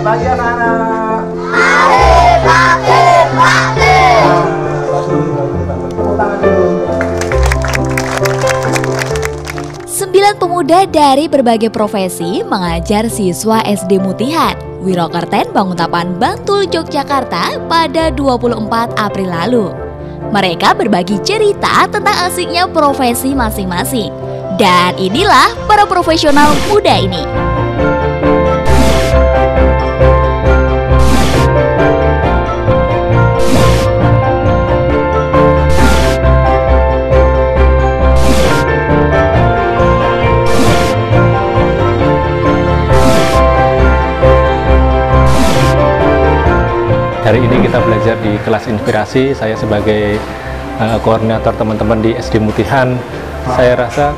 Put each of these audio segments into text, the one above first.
pagi anak-anak. Sembilan pemuda dari berbagai profesi mengajar siswa SD Mutihan, Wirokerten Banguntapan, Bantul, Yogyakarta pada 24 April lalu. Mereka berbagi cerita tentang asiknya profesi masing-masing. Dan inilah para profesional muda ini. Hari ini kita belajar di kelas inspirasi. Saya sebagai koordinator teman-teman di SD Mutihan, saya rasa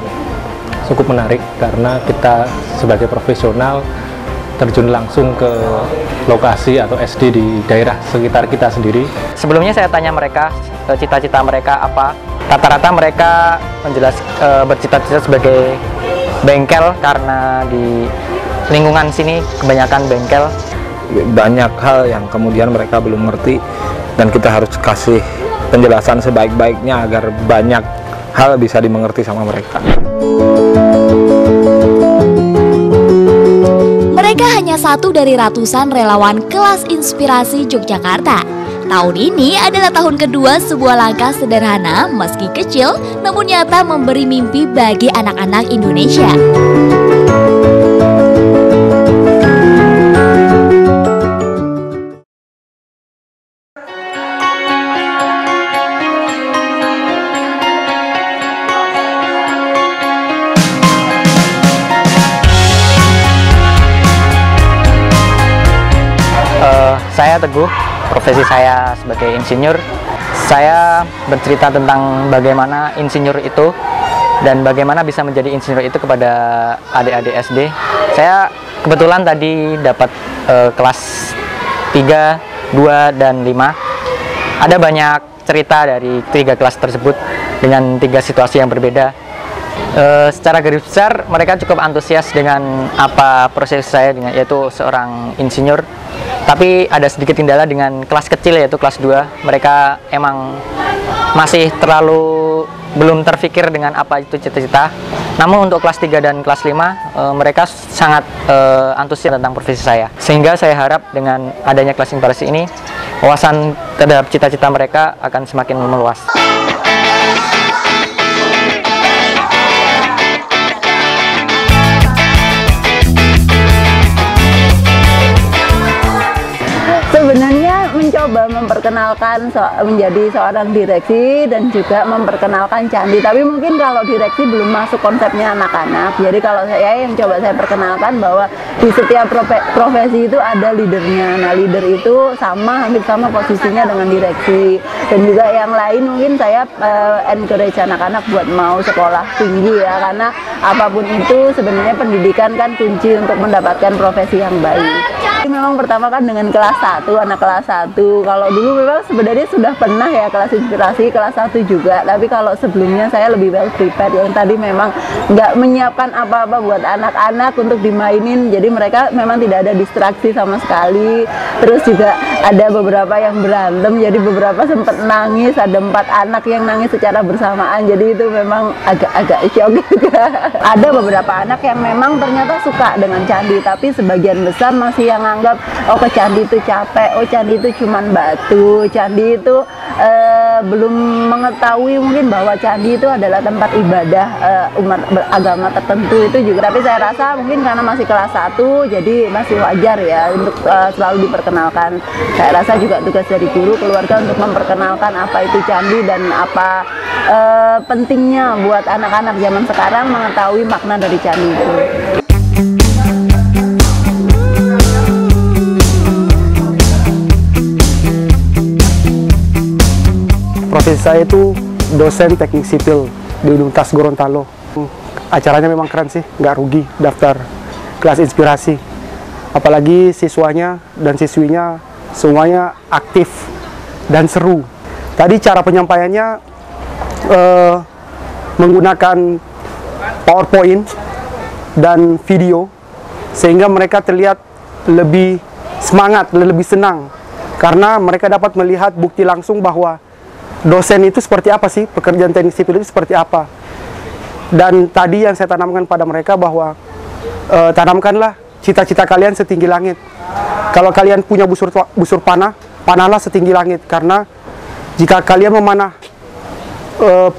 cukup menarik karena kita sebagai profesional terjun langsung ke lokasi atau SD di daerah sekitar kita sendiri. Sebelumnya saya tanya mereka cita-cita mereka apa. Rata-rata mereka bercita-cita sebagai bengkel karena di lingkungan sini kebanyakan bengkel. Banyak hal yang kemudian mereka belum ngerti dan kita harus kasih penjelasan sebaik-baiknya agar banyak hal bisa dimengerti sama mereka. Mereka hanya satu dari ratusan relawan kelas inspirasi Yogyakarta. Tahun ini adalah tahun kedua sebuah langkah sederhana meski kecil namun nyata memberi mimpi bagi anak-anak Indonesia. Saya Teguh, profesi saya sebagai insinyur. Saya bercerita tentang bagaimana insinyur itu dan bagaimana bisa menjadi insinyur itu kepada adik-adik SD. Saya kebetulan tadi dapat kelas 3, 2, dan 5. Ada banyak cerita dari 3 kelas tersebut dengan 3 situasi yang berbeda. Secara garis besar mereka cukup antusias dengan apa proses saya yaitu seorang insinyur. Tapi ada sedikit kendala dengan kelas kecil yaitu kelas 2. Mereka emang masih terlalu belum terfikir dengan apa itu cita-cita. Namun untuk kelas 3 dan kelas 5 mereka sangat antusias tentang profesi saya. Sehingga saya harap dengan adanya kelas inspirasi ini wawasan terhadap cita-cita mereka akan semakin meluas. Sebenarnya mencoba memperkenalkan menjadi seorang direksi dan juga memperkenalkan candi, tapi mungkin kalau direksi belum masuk konsepnya anak-anak. Jadi kalau saya yang coba saya perkenalkan bahwa di setiap profesi itu ada leadernya. Nah, leader itu hampir sama posisinya dengan direksi. Dan juga yang lain mungkin saya encourage anak-anak buat mau sekolah tinggi ya, karena apapun itu sebenarnya pendidikan kan kunci untuk mendapatkan profesi yang baik. Memang pertama kan dengan kelas 1, anak kelas 1. Kalau dulu memang sebenarnya sudah pernah ya kelas inspirasi, kelas 1 juga. Tapi kalau sebelumnya saya lebih well prepared. Yang tadi memang nggak menyiapkan apa-apa buat anak-anak untuk dimainin. Jadi mereka memang tidak ada distraksi sama sekali. Terus juga ada beberapa yang berantem. Jadi beberapa sempat nangis. Ada 4 anak yang nangis secara bersamaan. Jadi itu memang agak shock juga. Ada beberapa anak yang memang ternyata suka dengan candi. Tapi sebagian besar masih yang anggap oh ke candi itu capek, oh candi itu cuman batu, candi itu belum mengetahui mungkin bahwa candi itu adalah tempat ibadah umat beragama tertentu itu juga. Tapi saya rasa mungkin karena masih kelas 1 jadi masih wajar ya untuk selalu diperkenalkan. Saya rasa juga tugas dari guru keluarga untuk memperkenalkan apa itu candi dan apa pentingnya buat anak-anak zaman sekarang mengetahui makna dari candi itu. Profesi saya itu dosen teknik sipil di Universitas Gorontalo. Acaranya memang keren sih, nggak rugi daftar kelas inspirasi. Apalagi siswanya dan siswinya semuanya aktif dan seru. Tadi cara penyampaiannya menggunakan PowerPoint dan video sehingga mereka terlihat lebih semangat, lebih senang karena mereka dapat melihat bukti langsung bahwa dosen itu seperti apa sih, pekerjaan teknik sipil itu seperti apa. Dan tadi yang saya tanamkan pada mereka bahwa tanamkanlah cita-cita kalian setinggi langit. Kalau kalian punya busur panah, panahlah setinggi langit, karena jika kalian memanah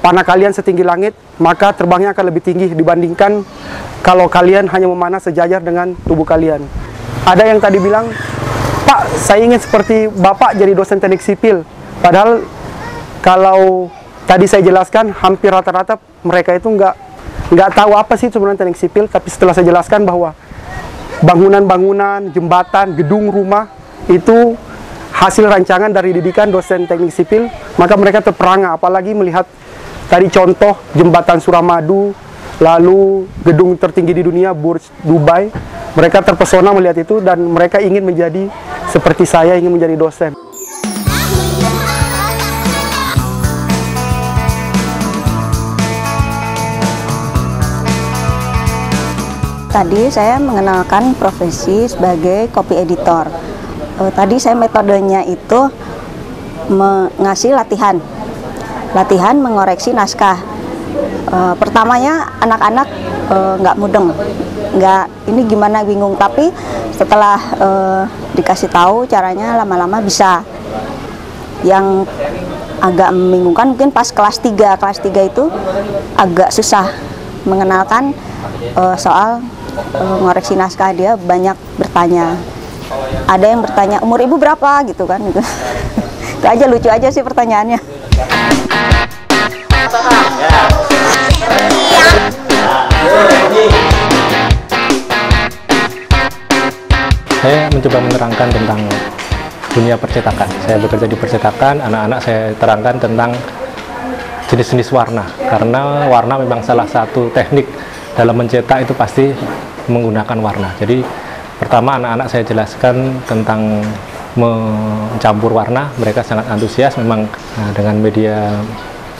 panah kalian setinggi langit, maka terbangnya akan lebih tinggi dibandingkan kalau kalian hanya memanah sejajar dengan tubuh kalian. Ada yang tadi bilang, Pak, saya ingin seperti Bapak jadi dosen teknik sipil. Padahal kalau tadi saya jelaskan, hampir rata-rata mereka itu nggak tahu apa sih sebenarnya teknik sipil. Tapi setelah saya jelaskan bahwa bangunan-bangunan, jembatan, gedung, rumah itu hasil rancangan dari didikan dosen teknik sipil, maka mereka terperangah. Apalagi melihat tadi contoh jembatan Suramadu, lalu gedung tertinggi di dunia Burj Dubai. Mereka terpesona melihat itu dan mereka ingin menjadi seperti saya, ingin menjadi dosen. Tadi saya mengenalkan profesi sebagai copy editor. Tadi saya metodenya itu ngasih latihan mengoreksi naskah. Pertamanya anak-anak nggak mudeng, ini gimana, bingung. Tapi setelah dikasih tahu caranya, lama-lama bisa. Yang agak membingungkan mungkin pas kelas 3 itu agak susah mengenalkan soal ngoreksi naskah. Dia banyak bertanya, ada yang bertanya umur ibu berapa gitu kan, gitu. Itu aja, lucu aja sih pertanyaannya. Saya mencoba menerangkan tentang dunia percetakan. Saya bekerja di percetakan, anak-anak saya terangkan tentang jenis-jenis warna. Karena warna memang salah satu teknik dalam mencetak, itu pasti menggunakan warna. Jadi pertama anak-anak saya jelaskan tentang mencampur warna. Mereka sangat antusias. Memang dengan media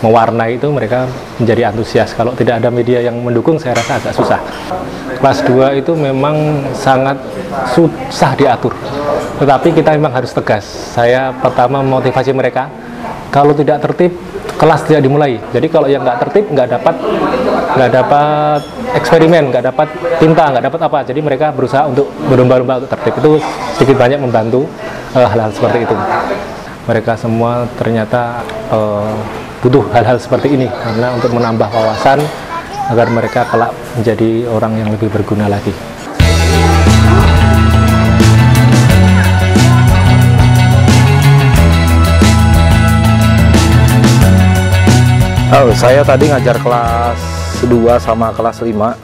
mewarnai itu mereka menjadi antusias. Kalau tidak ada media yang mendukung, saya rasa agak susah. Kelas 2 itu memang sangat susah diatur, tetapi kita memang harus tegas. Saya pertama memotivasi mereka, kalau tidak tertib, kelas tidak dimulai. Jadi kalau yang nggak tertib, nggak dapat eksperimen, nggak dapat tinta, nggak dapat apa. Jadi mereka berusaha untuk berlomba-lomba untuk tertib. Itu sedikit banyak membantu hal-hal seperti itu. Mereka semua ternyata butuh hal-hal seperti ini, karena untuk menambah wawasan agar mereka kelak menjadi orang yang lebih berguna lagi. Saya tadi ngajar kelas 2 sama kelas 5,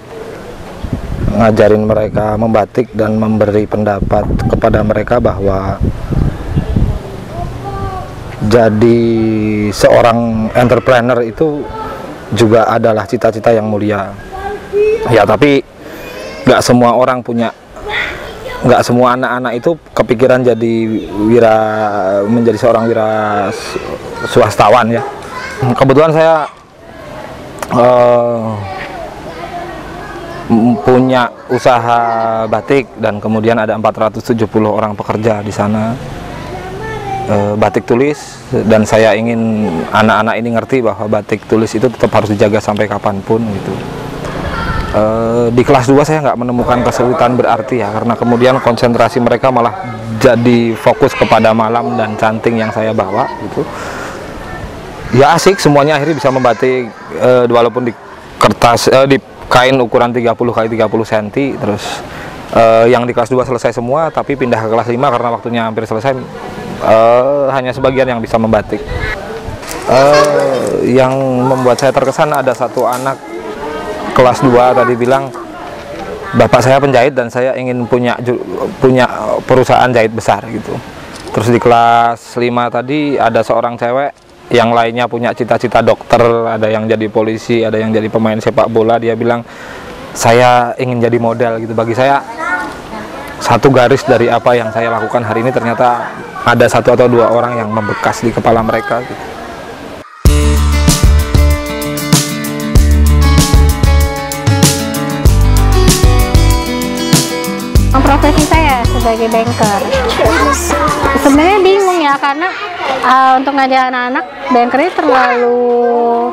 ngajarin mereka membatik dan memberi pendapat kepada mereka bahwa jadi seorang entrepreneur itu juga adalah cita-cita yang mulia. Ya, tapi nggak semua orang punya, nggak semua anak-anak itu kepikiran menjadi seorang wira swastawan ya. Kebetulan saya punya usaha batik dan kemudian ada 470 orang pekerja di sana. Batik tulis, dan saya ingin anak-anak ini ngerti bahwa batik tulis itu tetap harus dijaga sampai kapanpun gitu. Di kelas 2 saya nggak menemukan kesulitan berarti ya, karena kemudian konsentrasi mereka malah jadi fokus kepada malam dan canting yang saya bawa gitu. Ya asik, semuanya akhirnya bisa membatik walaupun di kertas, di kain ukuran 30 x 30 cm. Terus yang di kelas 2 selesai semua, tapi pindah ke kelas 5 karena waktunya hampir selesai. Hanya sebagian yang bisa membatik. Yang membuat saya terkesan, ada satu anak kelas 2 tadi bilang, bapak saya penjahit dan saya ingin punya perusahaan jahit besar gitu. Terus di kelas 5 tadi ada seorang cewek, yang lainnya punya cita-cita dokter, ada yang jadi polisi, ada yang jadi pemain sepak bola. Dia bilang, saya ingin jadi model gitu. Bagi saya, satu garis dari apa yang saya lakukan hari ini ternyata ada 1 atau 2 orang yang membekas di kepala mereka gitu. profesi saya sebagai banker. Sebenarnya bingung ya, karena untuk ngajar anak-anak banker ini terlalu,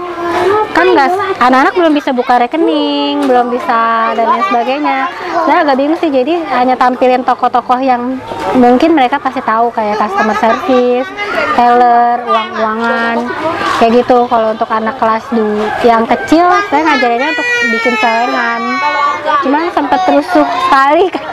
kan nggak, anak-anak belum bisa buka rekening, belum bisa dan lain sebagainya. Saya agak bingung sih, jadi hanya tampilin tokoh-tokoh yang mungkin mereka pasti tahu, kayak customer service, teller, uang-uangan, kayak gitu. Kalau untuk anak kelas yang kecil, saya ngajarinnya untuk bikin celengan. Cuman sempat rusuh sekali kan.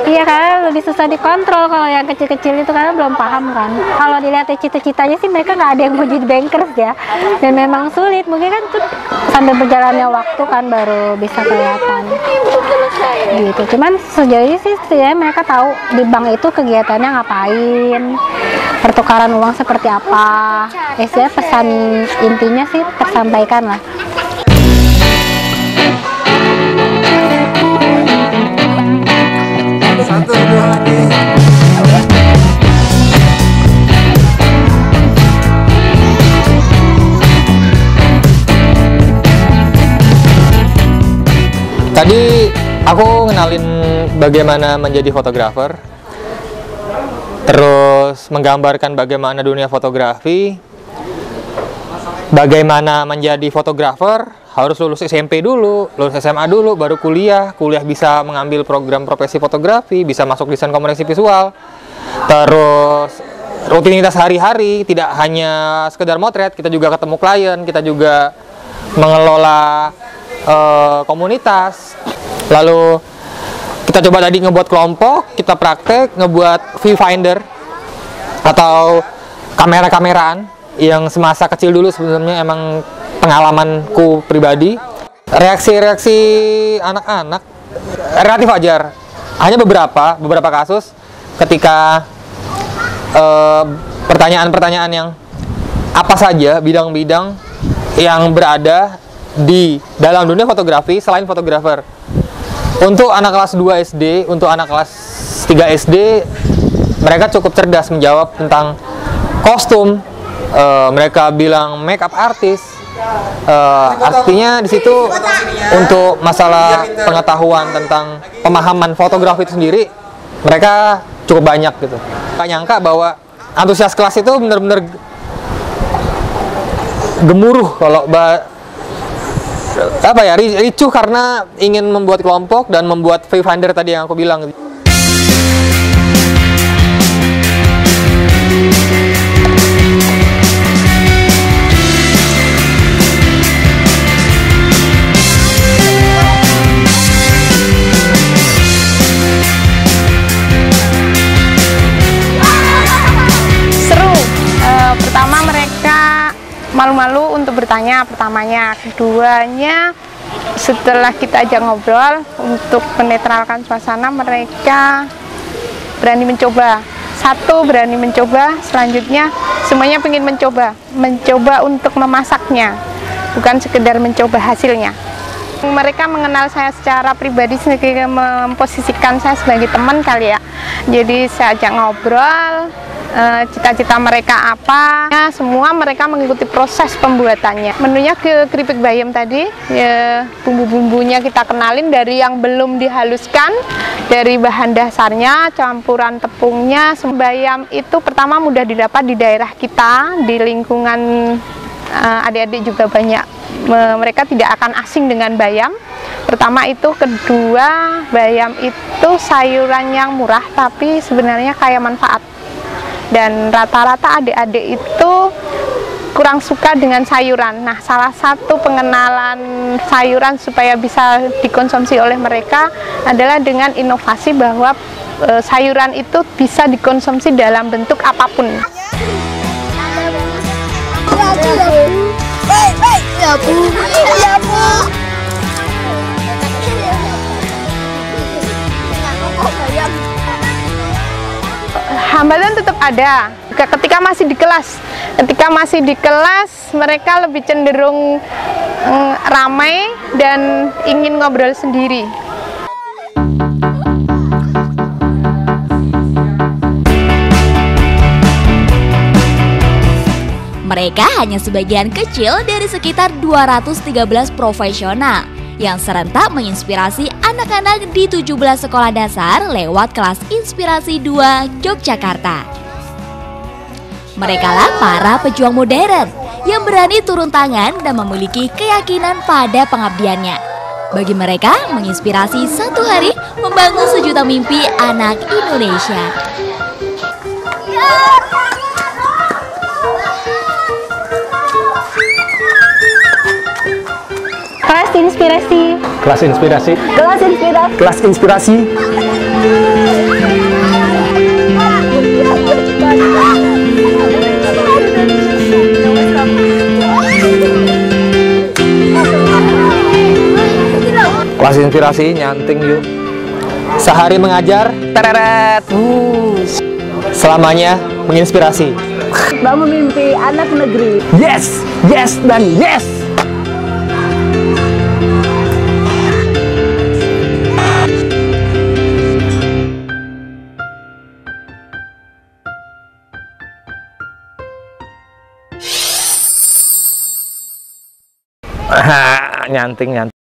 Iya, karena lebih susah dikontrol kalau yang kecil-kecil itu, karena belum paham kan. Kalau dilihat cita-citanya sih mereka nggak ada yang mau jadi bankers ya, dan memang sulit. Mungkin kan tuh sambil berjalannya waktu kan baru bisa kelihatan gitu. Cuman sejauh ini sih setidaknya mereka tahu di bank itu kegiatannya ngapain, pertukaran uang seperti apa. Saya pesan intinya sih tersampaikan lah. Tadi aku ngenalin bagaimana menjadi fotografer, terus menggambarkan bagaimana dunia fotografi, bagaimana menjadi fotografer, harus lulus SMP dulu, lulus SMA dulu, baru kuliah bisa mengambil program profesi fotografi, bisa masuk desain komunikasi visual, terus rutinitas hari-hari, tidak hanya sekedar motret, kita juga ketemu klien, kita juga mengelola komunitas. Lalu kita coba tadi ngebuat kelompok, kita praktek ngebuat viewfinder atau kamera-kameraan yang semasa kecil dulu sebenarnya emang pengalamanku pribadi. Reaksi-reaksi anak-anak relatif wajar. Hanya beberapa kasus ketika pertanyaan-pertanyaan yang apa saja bidang-bidang yang berada di dalam dunia fotografi selain fotografer. Untuk anak kelas 2 SD, untuk anak kelas 3 SD, mereka cukup cerdas menjawab tentang kostum. Mereka bilang makeup artist. Artinya di situ untuk masalah pengetahuan tentang pemahaman fotografi itu sendiri, mereka cukup banyak gitu. Gak nyangka bahwa antusias kelas itu benar-benar gemuruh, kalau ricuh karena ingin membuat kelompok dan membuat viewfinder tadi yang aku bilang. Seru. Pertama mereka malu-malu untuk bertanya pertamanya, keduanya setelah kita ajak ngobrol untuk menetralkan suasana, mereka berani mencoba. Satu, berani mencoba, selanjutnya semuanya ingin mencoba untuk memasaknya, bukan sekedar mencoba hasilnya. Mereka mengenal saya secara pribadi, memposisikan saya sebagai teman kali ya. Jadi saya ajak ngobrol, cita-cita mereka apa, ya, semua mereka mengikuti proses pembuatannya. Menunya ke keripik bayam tadi, ya, bumbu-bumbunya kita kenalin dari yang belum dihaluskan, dari bahan dasarnya, campuran tepungnya. Bayam itu pertama mudah didapat di daerah kita, di lingkungan adik-adik juga banyak, mereka tidak akan asing dengan bayam. Pertama itu, kedua, bayam itu sayuran yang murah tapi sebenarnya kaya manfaat. Dan rata-rata adik-adik itu kurang suka dengan sayuran. Nah, salah satu pengenalan sayuran supaya bisa dikonsumsi oleh mereka adalah dengan inovasi bahwa sayuran itu bisa dikonsumsi dalam bentuk apapun. Hambatan tetap ada ketika masih di kelas. Ketika masih di kelas, mereka lebih cenderung ramai dan ingin ngobrol sendiri. Mereka hanya sebagian kecil dari sekitar 213 profesional yang serentak menginspirasi anak-anak di 17 sekolah dasar lewat kelas Inspirasi 2 Yogyakarta. Merekalah para pejuang modern yang berani turun tangan dan memiliki keyakinan pada pengabdiannya. Bagi mereka, menginspirasi satu hari membangun sejuta mimpi anak Indonesia. Kelas inspirasi. Kelas inspirasi. Kelas inspirasi. Kelas inspirasi. Kelas inspirasi nyanting yuk. Sehari mengajar, tereret. Selamanya menginspirasi. Bangun mimpi anak negeri. Yes, yes, dan yes. Nyanting.